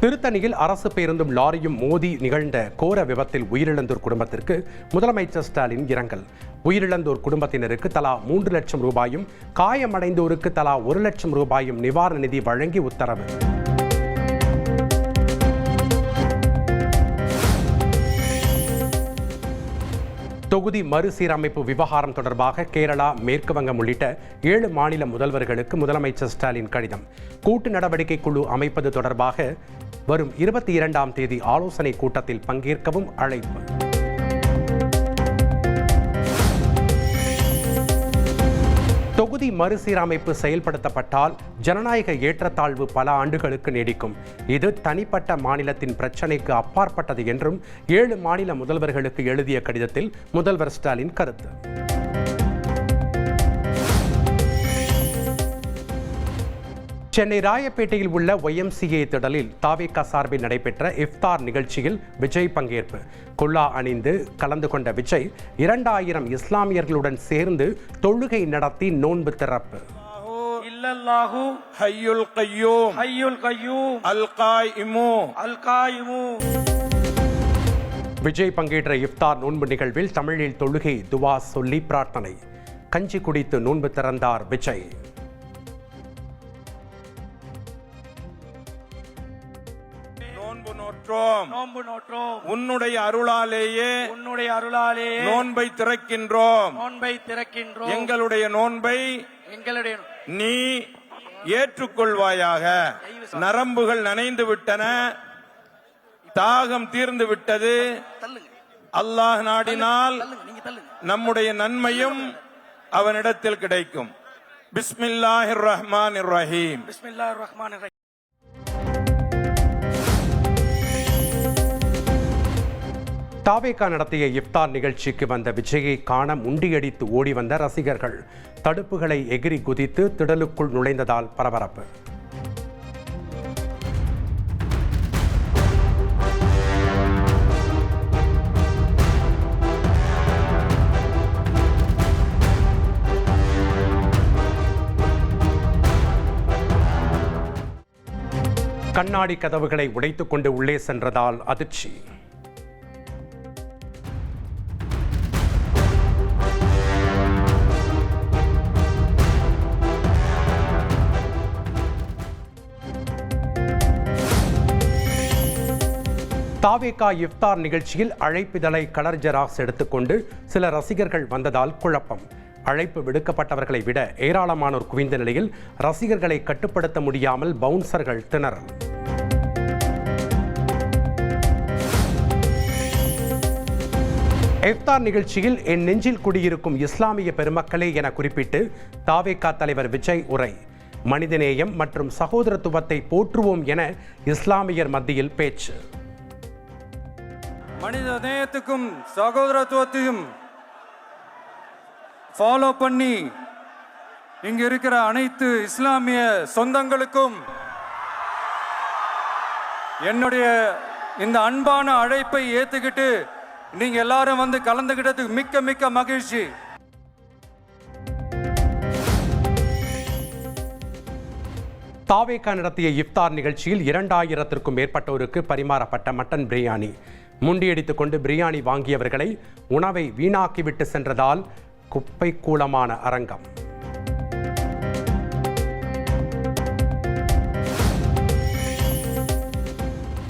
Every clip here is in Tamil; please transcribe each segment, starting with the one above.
திருத்தணியில் அரசு பேருந்தும் லாரியும் மோதி நிகழ்ந்த கோர விபத்தில் உயிரிழந்தோர் குடும்பத்திற்கு முதலமைச்சர் ஸ்டாலின் இரங்கல். உயிரிழந்தோர் குடும்பத்தினருக்கு தலா 3 லட்சம் ரூபாயும், காயமடைந்தோருக்கு தலா 1 லட்சம் ரூபாயும் நிவாரண நிதி வழங்கி உத்தரவு. தொகுதி மறுசீரமைப்பு விவகாரம் தொடர்பாக கேரளா, மேற்கு வங்கம் உள்ளிட்ட 7 மாநில முதல்வர்களுக்கு முதலமைச்சர் ஸ்டாலின் கடிதம். கூட்டு நடவடிக்கை குழு அமைப்பது தொடர்பாக வரும் 22ஆம் தேதி ஆலோசனை கூட்டத்தில் பங்கேற்கவும் அழைப்பு. தொகுதி மறுசீரமைப்பு செயல்படுத்தப்பட்டால் ஜனநாயக ஏற்றத்தாழ்வு பல ஆண்டுகளுக்கு நீடிக்கும். இது தனிப்பட்ட மாநிலத்தின் பிரச்சினைக்கு அப்பாற்பட்டது என்றும் 7 மாநில முதல்வர்களுக்கு எழுதிய கடிதத்தில் முதல்வர் ஸ்டாலின் கருத்து. சென்னை ராயப்பேட்டையில் உள்ள YMCA திடலில் தாவேகா சார்பில் நடைபெற்ற இஃப்தார் நிகழ்ச்சியில் விஜய் பங்கேற்பு. குல்லா அணிந்து கலந்து கொண்ட விஜய் 2000 இஸ்லாமியர்களுடன் சேர்ந்து தொழுகை நடத்தி நோன்பு திறப்பு. விஜய் பங்கேற்ற இஃப்தார் நோன்பு நிகழ்வில் தமிழில் தொழுகை துவா சொல்லி பிரார்த்தனை. கஞ்சி குடித்து நோன்பு திறந்தார் விஜய். உன்னுடைய அருளாலேயே நோன்பை திறக்கின்றோம். எங்களுடைய நோன்பை நீ ஏற்றுக்கொள்வாயாக. நரம்புகள் நனைந்து விட்டன, தாகம் தீர்ந்து விட்டது. அல்லாஹ் நாடினால் நம்முடைய நன்மையும் அவனிடத்தில் கிடைக்கும். பிஸ்மில்லாஹிர் ரஹ்மானிர் ரஹீம். தாவேகா நடத்திய இஃப்தார் நிகழ்ச்சிக்கு வந்த விஜயை காண முண்டியடித்து ஓடி வந்த ரசிகர்கள் தடுப்புகளை எகிரி குதித்து திடலுக்குள் நுழைந்ததால் பரபரப்பு. கண்ணாடி கதவுகளை உடைத்துக் கொண்டு உள்ளே சென்றதால் அதிர்ச்சி. தாவேகா இஃப்தார் நிகழ்ச்சியில் அழைப்பிதழை கலர் ஜெராக்ஸ் எடுத்துக்கொண்டு சில ரசிகர்கள் வந்ததால் குழப்பம். அழைப்பு விடுக்கப்பட்டவர்களை விட ஏராளமானோர் குவிந்த நிலையில் ரசிகர்களை கட்டுப்படுத்த முடியாமல் பவுன்சர்கள் திணறல். இஃப்தார் நிகழ்ச்சியில் என் நெஞ்சில் குடியிருக்கும் இஸ்லாமிய பெருமக்களே என குறிப்பிட்டு தாவேகா தலைவர் விஜய் உரை. மனிதநேயம் மற்றும் சகோதரத்துவத்தை போற்றுவோம் என இஸ்லாமியர் மத்தியில் பேச்சு. மனித நேயத்துக்கும் சகோதரத்துவத்தையும் ஃபாலோ பண்ணி இங்க இருக்கிற அனைத்து இஸ்லாமிய சொந்தங்களுக்கும் என்னுடைய இந்த அன்பான அழைப்பை ஏத்துக்கிட்டு நீங்க எல்லாரும் வந்து கலந்துகிட்டதுக்கு மிக்க மிக்க மகிழ்ச்சி. தாவேகா நடத்திய இஃப்தார் நிகழ்ச்சியில் 2000த்திற்கும் மேற்பட்டோருக்கு பரிமாறப்பட்ட மட்டன் பிரியாணி. முண்டியடித்துக் கொண்டு பிரியாணி வாங்கியவர்களை உணவை வீணாக்கிவிட்டு சென்றதால் குப்பை கூலமான அரங்கம்.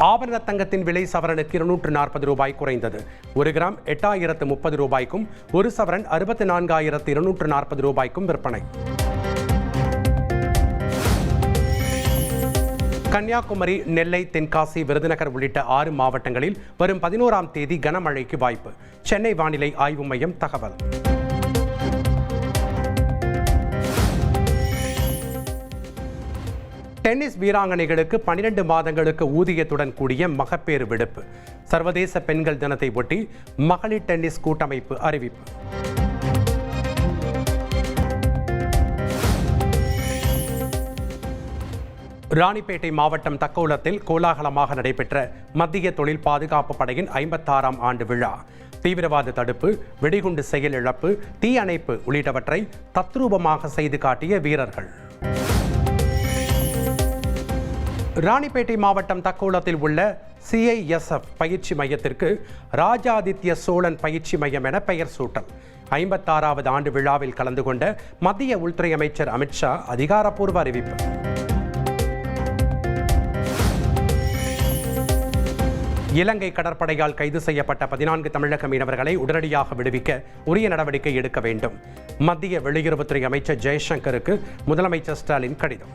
ஆபரண தங்கத்தின் விலை சவரனுக்கு 240 ரூபாய் குறைந்தது. 1 கிராம் 8030 ரூபாய்க்கும் 1 சவரன் 64240 ரூபாய்க்கும் விற்பனை. கன்னியாகுமரி, நெல்லை, தென்காசி, விருதுநகர் உள்ளிட்ட 6 மாவட்டங்களில் வரும் 11ஆம் தேதி கனமழைக்கு வாய்ப்பு. சென்னை வானிலை ஆய்வு மையம் தகவல். டென்னிஸ் வீராங்கனைகளுக்கு 12 மாதங்களுக்கு ஊதியத்துடன் கூடிய மகப்பேறு விடுப்பு. சர்வதேச பெண்கள் தினத்தை ஒட்டி மகளிர் டென்னிஸ் கூட்டமைப்பு அறிவிப்பு. ராணிப்பேட்டை மாவட்டம் தக்கோலத்தில் கோலாகலமாக நடைபெற்ற மத்திய தொழில் பாதுகாப்பு படையின் 56ஆம் ஆண்டு விழா. தீவிரவாத தடுப்பு, வெடிகுண்டு செயலிழப்பு, தீ அணைப்பு உள்ளிட்டவற்றை தத்ரூபமாக செய்து காட்டிய வீரர்கள். ராணிப்பேட்டை மாவட்டம் தக்கோலத்தில் உள்ள CISF பயிற்சி மையத்திற்கு ராஜாதித்ய சோழன் பயிற்சி மையம் என பெயர் சூட்டல். 56வது ஆண்டு விழாவில் கலந்து கொண்ட மத்திய உள்துறை அமைச்சர் அமித்ஷா அதிகாரப்பூர்வ அறிவிப்பு. இலங்கை கடற்படையால் கைது செய்யப்பட்ட 14 தமிழக மீனவர்களை உடனடியாக விடுவிக்க உரிய நடவடிக்கை எடுக்க வேண்டும். மத்திய வெளியுறவுத்துறை அமைச்சர் ஜெய்சங்கருக்கு முதலமைச்சர் ஸ்டாலின் கடிதம்.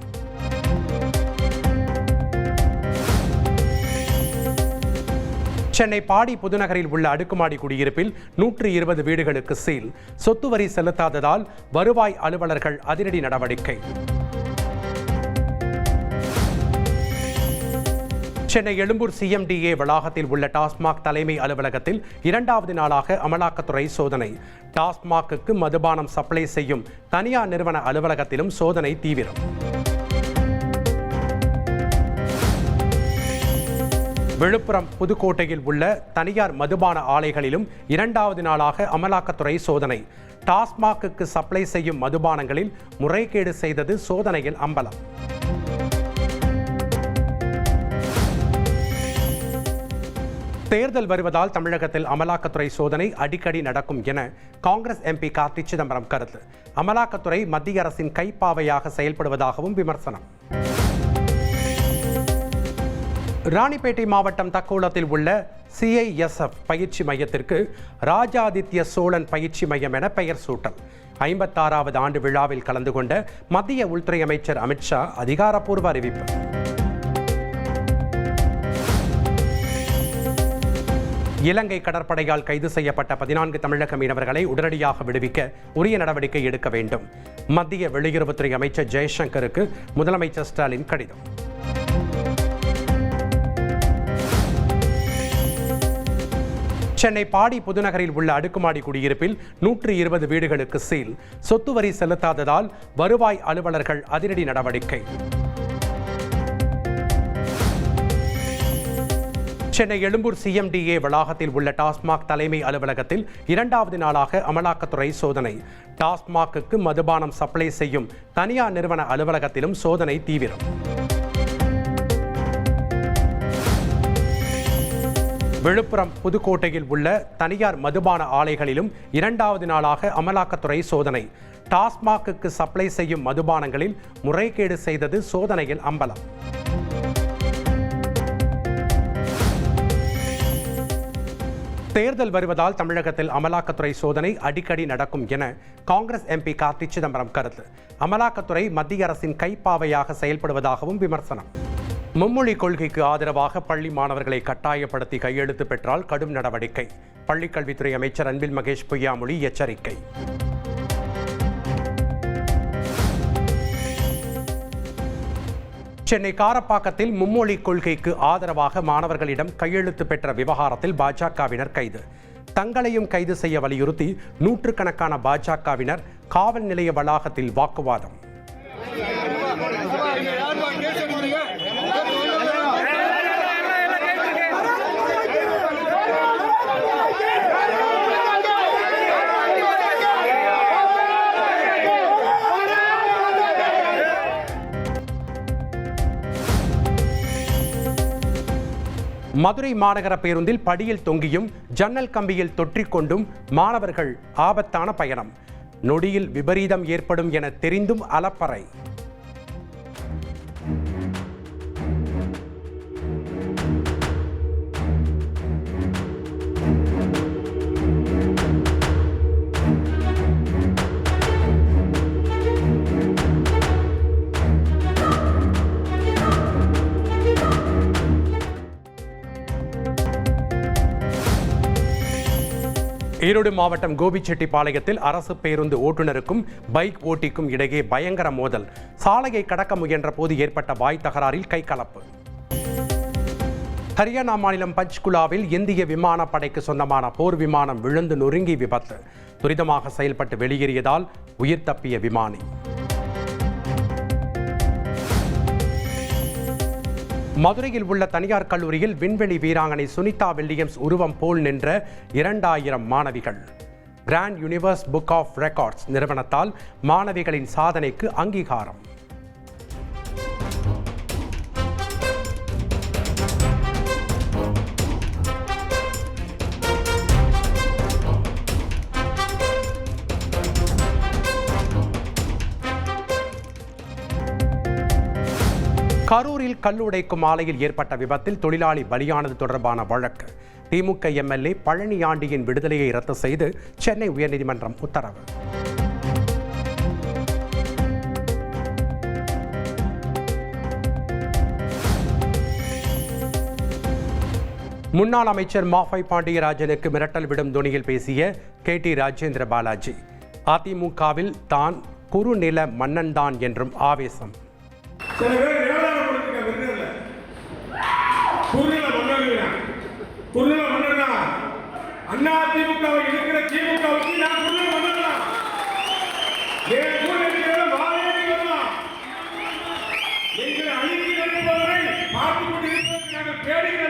சென்னை பாடி புதுநகரில் உள்ள அடுக்குமாடி குடியிருப்பில் 120 வீடுகளுக்கு சீல். சொத்து வரி செலுத்தாததால் வருவாய் அலுவலர்கள் அதிரடி நடவடிக்கை. சென்னை எழும்பூர் CMDA வளாகத்தில் உள்ள டாஸ்மாக் தலைமை அலுவலகத்தில் 2வது நாளாக அமலாக்கத்துறை சோதனை. டாஸ்மாக்கு மதுபானம் சப்ளை செய்யும் தனியார் நிறுவன அலுவலகத்திலும் சோதனை தீவிரம். விழுப்புரம் புதுக்கோட்டையில் உள்ள தனியார் மதுபான ஆலைகளிலும் 2வது நாளாக அமலாக்கத்துறை சோதனை. டாஸ்மாக்கு சப்ளை செய்யும் மதுபானங்களில் முறைகேடு செய்தது சோதனையில் அம்பலம். தேர்தல் வருவதால் தமிழகத்தில் அமலாக்கத்துறை சோதனை அடிக்கடி நடக்கும் என காங்கிரஸ் MP கார்த்தி சிதம்பரம் கருத்து. அமலாக்கத்துறை மத்திய அரசின் கைப்பாவையாக செயல்படுவதாகவும் விமர்சனம். ராணிப்பேட்டை மாவட்டம் தக்கோலத்தில் உள்ள CISF பயிற்சி மையத்திற்கு ராஜாதித்ய சோழன் பயிற்சி மையம் என பெயர் சூட்டல். 56வது ஆண்டு விழாவில் கலந்து கொண்ட மத்திய உள்துறை அமைச்சர் அமித்ஷா அதிகாரப்பூர்வ அறிவிப்பு. இலங்கை கடற்படையால் கைது செய்யப்பட்ட 14 தமிழக மீனவர்களை உடனடியாக விடுவிக்க உரிய நடவடிக்கை எடுக்க வேண்டும். மத்திய வெளியுறவுத்துறை அமைச்சர் ஜெய்சங்கருக்கு முதலமைச்சர் ஸ்டாலின் கடிதம். சென்னை பாடி புதுநகரில் உள்ள அடுக்குமாடி குடியிருப்பில் 120 வீடுகளுக்கு சீல். சொத்து வரி செலுத்தாததால் வருவாய் அலுவலர்கள் அதிரடி நடவடிக்கை. சென்னை எழும்பூர் CMDA வளாகத்தில் உள்ள டாஸ்மாக் தலைமை அலுவலகத்தில் 2வது நாளாக அமலாக்கத்துறை சோதனை. டாஸ்மாக்கு மதுபானம் சப்ளை செய்யும் தனியார் நிறுவன அலுவலகத்திலும் சோதனை தீவிரம். விழுப்புரம் புதுக்கோட்டையில் உள்ள தனியார் மதுபான ஆலைகளிலும் 2வது நாளாக அமலாக்கத்துறை சோதனை. டாஸ்மாக்கு சப்ளை செய்யும் மதுபானங்களில் முறைகேடு செய்தது சோதனையில் அம்பலம். தேர்தல் வருவதால் தமிழகத்தில் அமலாக்கத்துறை சோதனை அடிக்கடி நடக்கும் என காங்கிரஸ் MP கார்த்தி சிதம்பரம் கருத்து. அமலாக்கத்துறை மத்திய அரசின் கைப்பாவையாக செயல்படுவதாகவும் விமர்சனம். மும்மொழி கொள்கைக்கு ஆதரவாக பள்ளி மாணவர்களை கட்டாயப்படுத்தி கையெழுத்து பெற்றால் கடும் நடவடிக்கை. பள்ளிக்கல்வித்துறை அமைச்சர் அன்பில் மகேஷ் பொய்யாமொழி எச்சரிக்கை. சென்னை காரப்பாக்கத்தில் மும்மொழி கொள்கைக்கு ஆதரவாக மாணவர்களிடம் கையெழுத்து பெற்ற விவகாரத்தில் பாஜகவினர் கைது. தங்களையும் கைது செய்ய வலியுறுத்தி நூற்றுக்கணக்கான பாஜகவினர் காவல் நிலைய வளாகத்தில் வாக்குவாதம். மதுரை மாநகர பேருந்தில் படியில் தொங்கியும் ஜன்னல் கம்பியில் தொற்றிக்கொண்டும் மாணவர்கள் ஆபத்தான பயணம். நொடியில் விபரீதம் ஏற்படும் என தெரிந்தும் அலப்பறை. ஈரோடு மாவட்டம் கோபிச்செட்டிப்பாளையத்தில் அரசு பேருந்து ஓட்டுநருக்கும் பைக் ஓட்டிக்கும் இடையே பயங்கர மோதல். சாலையை கடக்க முயன்ற போது ஏற்பட்ட வாய் தகராறில் கைகலப்பு. ஹரியானா மாநிலம் பஞ்ச்குலாவில் இந்திய விமானப்படைக்கு சொந்தமான போர் விமானம் விழுந்து நொறுங்கி விபத்து. துரிதமாக செயல்பட்டு வெளியேறியதால் உயிர் தப்பிய விமானி. மதுரையில் உள்ள தனியார் கல்லூரியில் விண்வெளி வீராங்கனை சுனிதா வில்லியம்ஸ் உருவம் போல் நின்ற 2000 மாணவிகள். Grand universe book of records நிறுவனத்தால் மாணவிகளின் சாதனைக்கு அங்கீகாரம். கரூரில் கல் உடைக்கும் ஆலையில் ஏற்பட்ட விபத்தில் தொழிலாளி பலியானது தொடர்பான வழக்கு. திமுக எம்எல்ஏ பழனியாண்டியின் விடுதலையை ரத்து செய்து சென்னை உயர்நீதிமன்றம் உத்தரவு. முன்னாள் அமைச்சர் மாஃபை பாண்டியராஜனுக்கு மிரட்டல் விடும் துணியில் பேசிய KT ராஜேந்திர பாலாஜி. அதிமுகவில் தான் குறுநில மன்னன் தான் என்றும் ஆவேசம். தேடுகிற